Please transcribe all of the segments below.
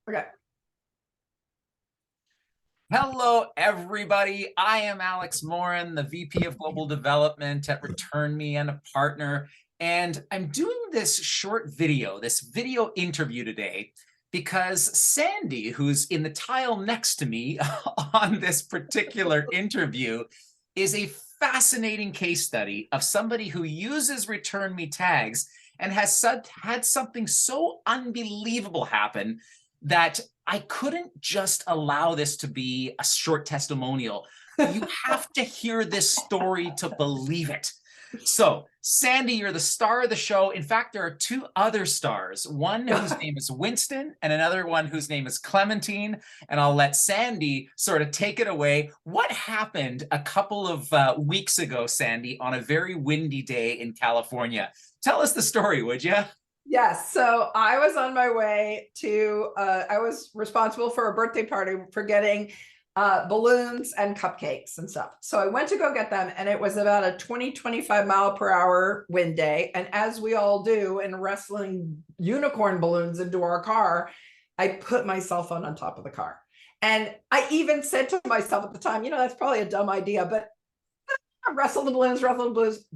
Okay. Hello, everybody. I am Alex Morin, the VP of Global Development at ReturnMe and a partner. And I'm doing this short video, this video interview today, because Sandy, who's in the tile next to me on this particular interview, is a fascinating case study of somebody who uses ReturnMe tags and has had something so unbelievable happen that I couldn't just allow this to be a short testimonial. You have to hear this story to believe it. So, Sandy, you're the star of the show. In fact, there are two other stars, one whose name is Winston and another one whose name is Clementine. And I'll let Sandy sort of take it away. What happened a couple of weeks ago, Sandy, on a very windy day in California? Tell us the story, would you? Yes. So I was on my way to, I was responsible for a birthday party for getting balloons and cupcakes and stuff. So I went to go get them, and it was about a 20-25 mile per hour wind day. And as we all do in wrestling unicorn balloons into our car, I put my cell phone on top of the car. And I even said to myself at the time, that's probably a dumb idea, but wrestle the balloons,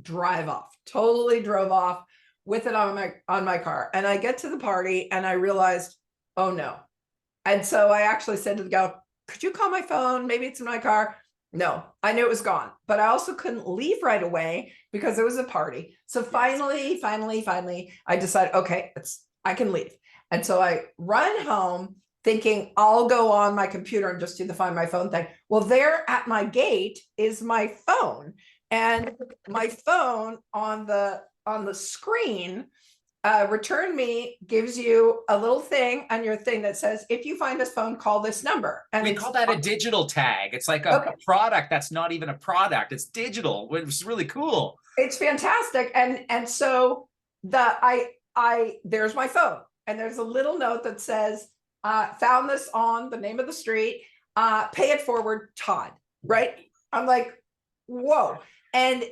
drive off. Totally drove off with it on my car. And I get to the party and I realized, oh no. And so I actually said to the guy, could you call my phone? Maybe it's in my car. No, I knew it was gone, but I also couldn't leave right away because it was a party. So finally, I decided, okay, I can leave. And so I run home thinking I'll go on my computer and just do the find my phone thing. Well, there at my gate is my phone, and my phone on the screen, ReturnMe gives you a little thing on your thing that says, if you find this phone, call this number. And we call that a digital tag. It's like a product that's not even a product. It's digital, which is really cool. It's fantastic. And so there's my phone, and there's a little note that says, found this on the name of the street, pay it forward, Todd. Right? I'm like, whoa. And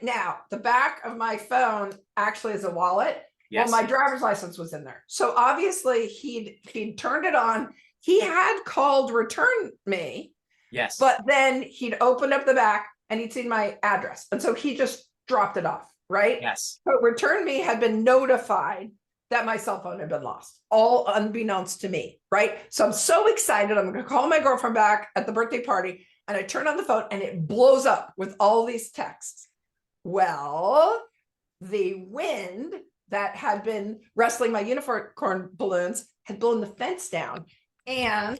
now the back of my phone actually is a wallet. Yes. Well, my driver's license was in there. So obviously he'd turned it on. He had called ReturnMe. Yes. But then he'd opened up the back and he'd seen my address. And so he just dropped it off, right? Yes. But ReturnMe had been notified that my cell phone had been lost, all unbeknownst to me, right? So I'm so excited. I'm going to call my girlfriend back at the birthday party. And I turn on the phone and it blows up with all these texts. Well, the wind that had been wrestling my unicorn balloons had blown the fence down. And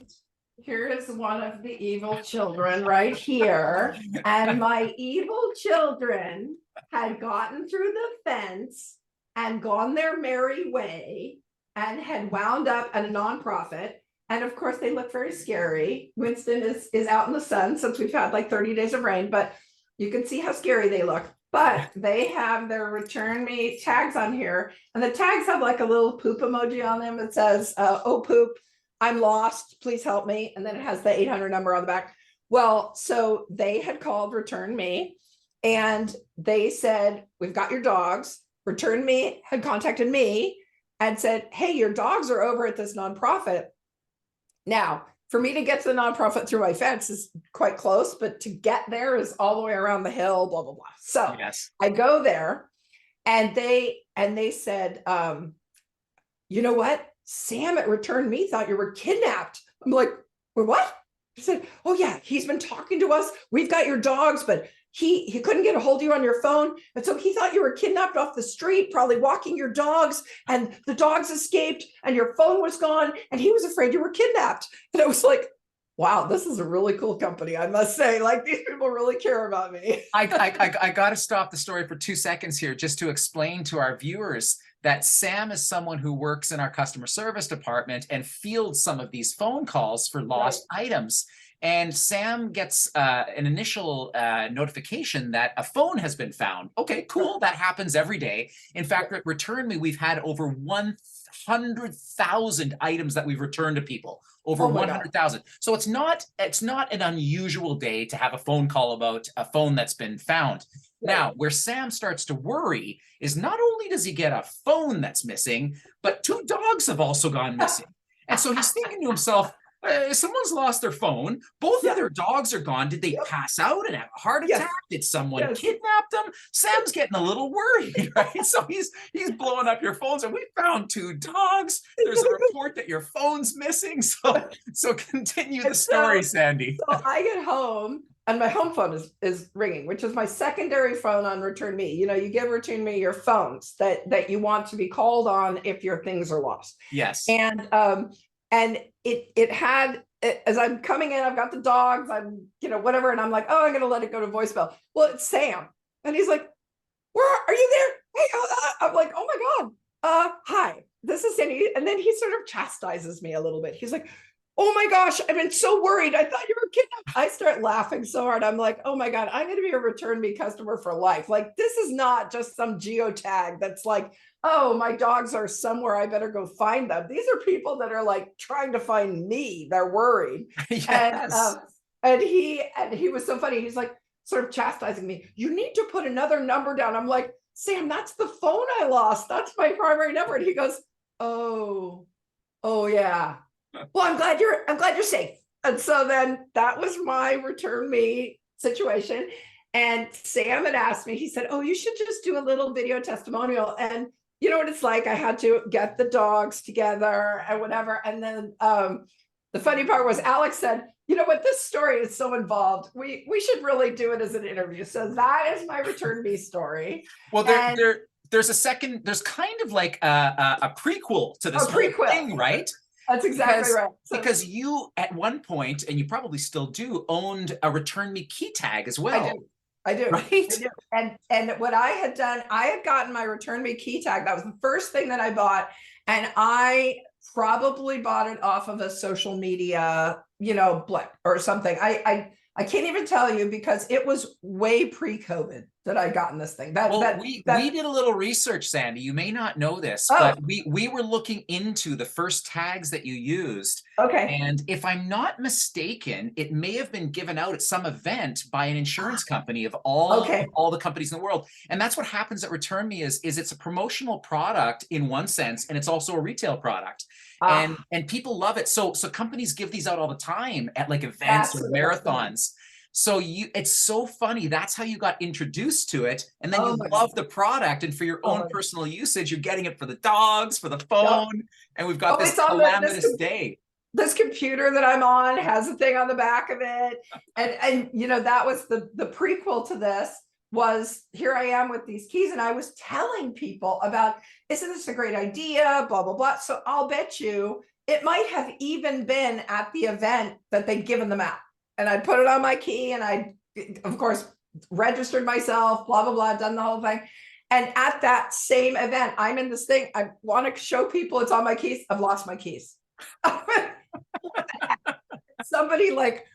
here is one of the evil children right here. And my evil children had gotten through the fence and gone their merry way and had wound up at a nonprofit. And of course, they look very scary. Winston is out in the sun since we've had like 30 days of rain, but you can see how scary they look. But they have their ReturnMe tags on here. And the tags have like a little poop emoji on them that says, oh, poop, I'm lost, please help me. And then it has the 800 number on the back. Well, so they had called ReturnMe and they said, we've got your dogs. ReturnMe had contacted me and said, hey, your dogs are over at this nonprofit. Now, for me to get to the nonprofit through my fence is quite close, but to get there is all the way around the hill, blah, blah, blah. So yes. I go there and they said, you know what? Sam at ReturnMe thought you were kidnapped. I'm like, what? He said, oh yeah, he's been talking to us. We've got your dogs, but he couldn't get a hold of you on your phone. And so he thought you were kidnapped off the street, probably walking your dogs, and the dogs escaped and your phone was gone. And he was afraid you were kidnapped. And I was like, wow, this is a really cool company, I must say. Like, these people really care about me. I got to stop the story for 2 seconds here just to explain to our viewers that Sam is someone who works in our customer service department and fields some of these phone calls for lost items. And Sam gets an initial notification that a phone has been found. Okay, cool. That happens every day. In fact, at ReturnMe, we've had over 100,000 items that we've returned to people. Over 100,000. So it's not an unusual day to have a phone call about a phone that's been found. Now, where Sam starts to worry is not only does he get a phone that's missing, but 2 dogs have also gone missing. so he's thinking to himself, someone's lost their phone. Both of Yeah. their dogs are gone. Did they Yep. pass out and have a heart Yes. attack? Did someone Yes. kidnap them? Sam's getting a little worried, right? So he's blowing up your phones, and we found 2 dogs. There's a report that your phone's missing. So continue the story, Sandy. So I get home and my home phone is ringing, which is my secondary phone on ReturnMe. You know, you give ReturnMe your phones that you want to be called on if your things are lost. Yes. And it had, as I'm coming in, I've got the dogs, I'm, you know, whatever. And I'm like, oh, I'm going to let it go to voicemail. Well, it's Sam. And he's like, where are you there? Hey, I'm like, oh my God. Hi, this is Sandy. And then he sort of chastises me a little bit. He's like, oh my gosh, I've been so worried. I thought you were kidnapped. I start laughing so hard. I'm like, oh my God, I'm going to be a ReturnMe customer for life. Like, this is not just some geotag that's like, oh, my dogs are somewhere, I better go find them. These are people that are like trying to find me. They're worried. Yes. And he was so funny. He's like sort of chastising me. You need to put another number down. I'm like, Sam, that's the phone I lost. That's my primary number. And he goes, oh yeah. Well, I'm glad you're safe. And so then that was my ReturnMe situation. And Sam had asked me, he said, oh, you should just do a little video testimonial. And you know what it's like? I had to get the dogs together and whatever. And then the funny part was Alex said, you know what, this story is so involved. We should really do it as an interview. So that is my ReturnMe story. Well, there's kind of like a prequel to this whole thing, right? That's exactly right. Because you, at one point, and you probably still do, owned a ReturnMe key tag as well. I do. Right? I do. And what I had done, I had gotten my ReturnMe key tag. That was the first thing that I bought. And I probably bought it off of a social media, you know, blip or something. I can't even tell you because it was way pre-COVID that I'd gotten this thing. We did a little research, Sandy. You may not know this, but we were looking into the first tags that you used. Okay. And if I'm not mistaken, it may have been given out at some event by an insurance company of all the companies in the world. And that's what happens at ReturnMe is it's a promotional product in one sense, and it's also a retail product. And people love it. So companies give these out all the time at like events or marathons. So it's so funny. That's how you got introduced to it. And then you love the product. And for your own personal usage, you're getting it for the dogs, for the phone. And we've got this calamitous day. This computer that I'm on has a thing on the back of it. And you know, that was the prequel to this. Was here I am with these keys, and I was telling people about, isn't this a great idea, blah, blah, blah. So I'll bet you it might have even been at the event that they'd given them out. And I put it on my key, and I, of course, registered myself, blah, blah, blah, done the whole thing. And at that same event, I'm in this thing. I want to show people it's on my keys. I've lost my keys. Somebody like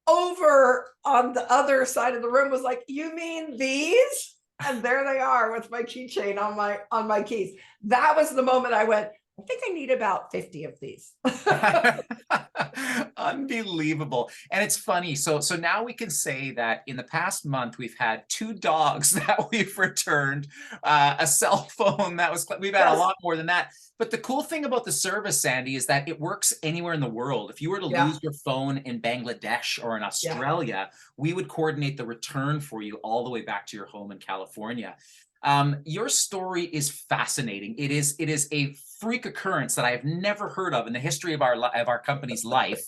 over on the other side of the room was like, you mean these? And there they are with my keychain on my keys. That was the moment I went, I think I need about 50 of these. Unbelievable. And it's funny. So now we can say that in the past month, we've had 2 dogs that we've returned, a cell phone we've had a lot more than that. But the cool thing about the service, Sandy, is that it works anywhere in the world. If you were to lose your phone in Bangladesh or in Australia, we would coordinate the return for you all the way back to your home in California. Your story is fascinating. It is a freak occurrence that I have never heard of in the history of our company's life.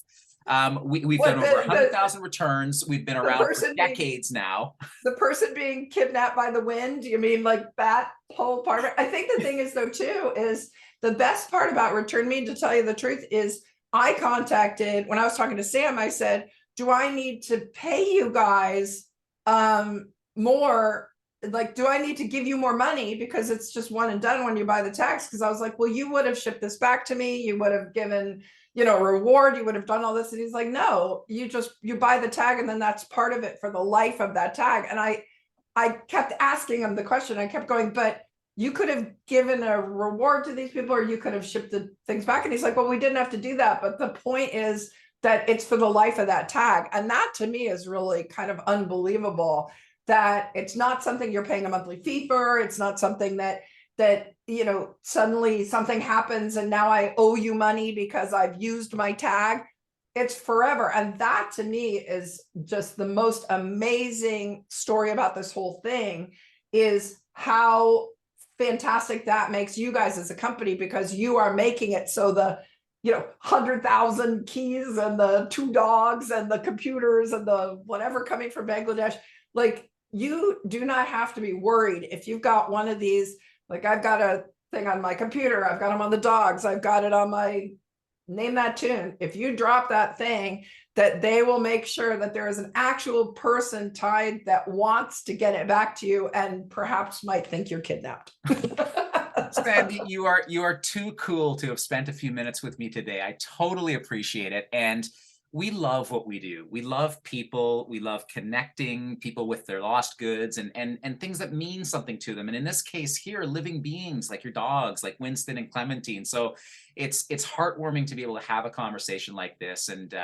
We've done over 100,000 returns. We've been around for decades now. The person being kidnapped by the wind, you mean like that whole part of it? I think the thing is though too, is the best part about ReturnMe, to tell you the truth, is I contacted, when I was talking to Sam, I said, do I need to pay you guys more? Like, do I need to give you more money because it's just one and done when you buy the tags? Because I was like, well, you would have shipped this back to me. You would have given, you know, a reward. You would have done all this. And he's like, no, you buy the tag, and then that's part of it for the life of that tag. And I kept asking him the question. I kept going, but you could have given a reward to these people, or you could have shipped the things back. And he's like, well, we didn't have to do that. But the point is that it's for the life of that tag. And that to me is really kind of unbelievable, that it's not something you're paying a monthly fee for. It's not something that suddenly something happens and now I owe you money because I've used my tag. It's forever. And that to me is just the most amazing story about this whole thing, is how fantastic that makes you guys as a company, because you are making it so the 100,000 keys and the 2 dogs and the computers and the whatever coming from Bangladesh, like, you do not have to be worried if you've got one of these. Like, I've got a thing on my computer, I've got them on the dogs, I've got it on my name that tune. If you drop that thing, that they will make sure that there is an actual person tied that wants to get it back to you and perhaps might think you're kidnapped. Sandy, you are too cool to have spent a few minutes with me today. I totally appreciate it. And we love what we do. We love people. We love connecting people with their lost goods and things that mean something to them. And in this case here, living beings like your dogs, like Winston and Clementine. So it's heartwarming to be able to have a conversation like this. And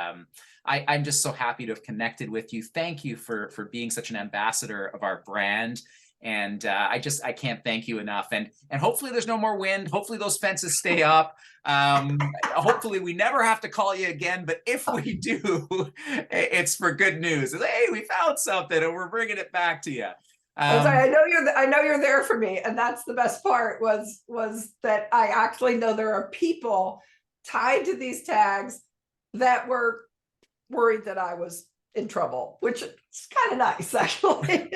I'm just so happy to have connected with you. Thank you for being such an ambassador of our brand. And I can't thank you enough. And hopefully there's no more wind. Hopefully those fences stay up. Hopefully we never have to call you again. But if we do, it's for good news. Hey, we found something and we're bringing it back to you. I'm sorry, I know you're there for me, and that's the best part, was that I actually know there are people tied to these tags that were worried that I was in trouble, which is kind of nice, actually.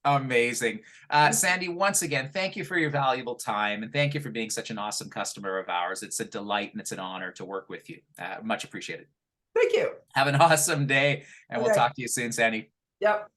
Amazing. Sandy, once again, thank you for your valuable time, and thank you for being such an awesome customer of ours. It's a delight and it's an honor to work with you. Much appreciated. Thank you. Have an awesome day, and Okay. we'll talk to you soon, Sandy. Yep.